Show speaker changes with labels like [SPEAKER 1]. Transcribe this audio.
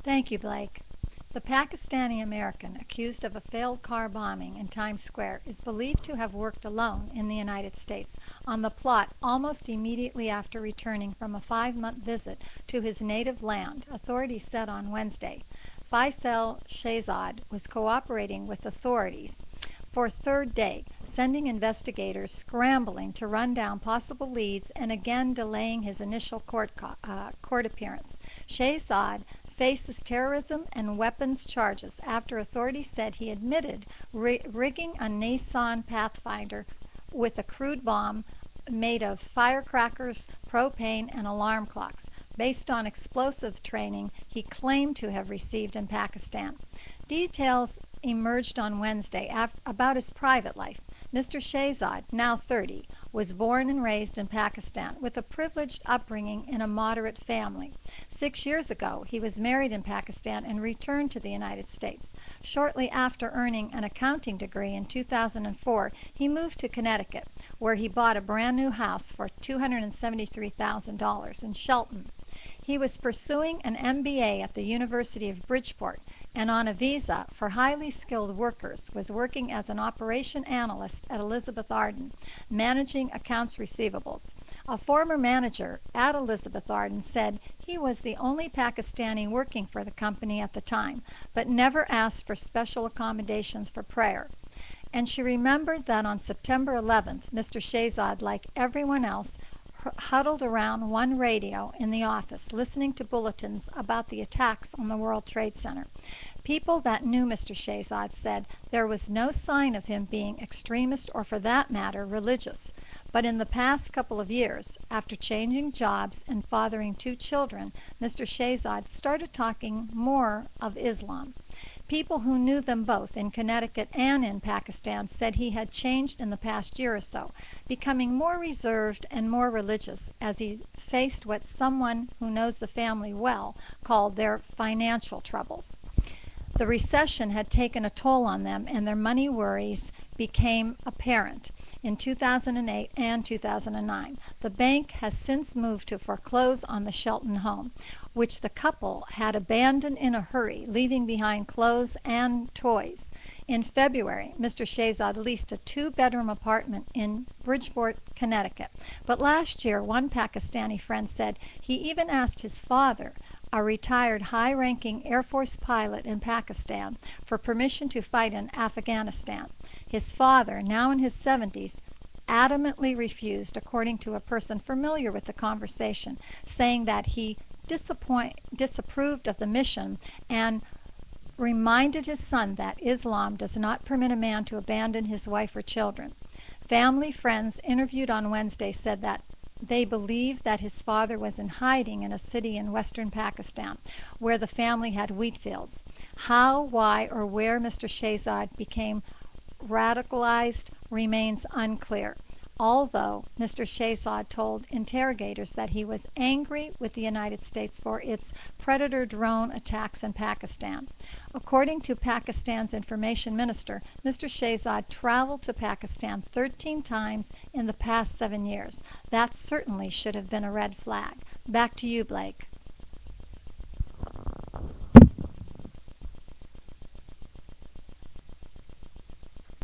[SPEAKER 1] Thank you, Blake. The Pakistani American accused of a failed car bombing in Times Square is believed to have worked alone in the United States on the plot almost immediately after returning from a 5-month visit to his native land, authorities said on Wednesday. Faisal Shehzad was cooperating with authorities for a third day, sending investigators scrambling to run down possible leads and again delaying his initial court appearance. Shehzad faces terrorism and weapons charges after authorities said he admitted rigging a Nissan Pathfinder with a crude bomb made of firecrackers, propane, and alarm clocks, based on explosive training he claimed to have received in Pakistan. Details emerged on Wednesday about his private life. Mr. Shehzad, now 30, was born and raised in Pakistan with a privileged upbringing in a moderate family. 6 years ago, he was married in Pakistan and returned to the United States. Shortly after earning an accounting degree in 2004, he moved to Connecticut, where he bought a brand new house for $273,000 in Shelton. He was pursuing an MBA at the University of Bridgeport and on a visa for highly skilled workers was working as an operation analyst at Elizabeth Arden, managing accounts receivables. A former manager at Elizabeth Arden said he was the only Pakistani working for the company at the time, but never asked for special accommodations for prayer. And she remembered that on September 11th, Mr. Shehzad, like everyone else, huddled around one radio in the office, listening to bulletins about the attacks on the World Trade Center. People that knew Mr. Shehzad said there was no sign of him being extremist or, for that matter, religious. But in the past couple of years, after changing jobs and fathering 2 children, Mr. Shehzad started talking more of Islam. People who knew them both in Connecticut and in Pakistan said he had changed in the past year or so, becoming more reserved and more religious as he faced what someone who knows the family well called their financial troubles. The recession had taken a toll on them, and their money worries became apparent in 2008 and 2009. The bank has since moved to foreclose on the Shelton home, which the couple had abandoned in a hurry, leaving behind clothes and toys. In February, Mr. Shehzad leased a 2-bedroom apartment in Bridgeport, Connecticut. But last year, one Pakistani friend said he even asked his father, a retired high-ranking Air Force pilot in Pakistan, for permission to fight in Afghanistan. His father, now in his 70s, adamantly refused, according to a person familiar with the conversation, saying that he disapproved of the mission and reminded his son that Islam does not permit a man to abandon his wife or children. Family friends interviewed on Wednesday said that they believe that his father was in hiding in a city in western Pakistan, where the family had wheat fields. How, why, or where Mr. Shehzad became radicalized remains unclear, although Mr. Shehzad told interrogators that he was angry with the United States for its Predator drone attacks in Pakistan. According to Pakistan's information minister, Mr. Shehzad traveled to Pakistan 13 times in the past 7 years. That certainly should have been a red flag. Back to you, Blake.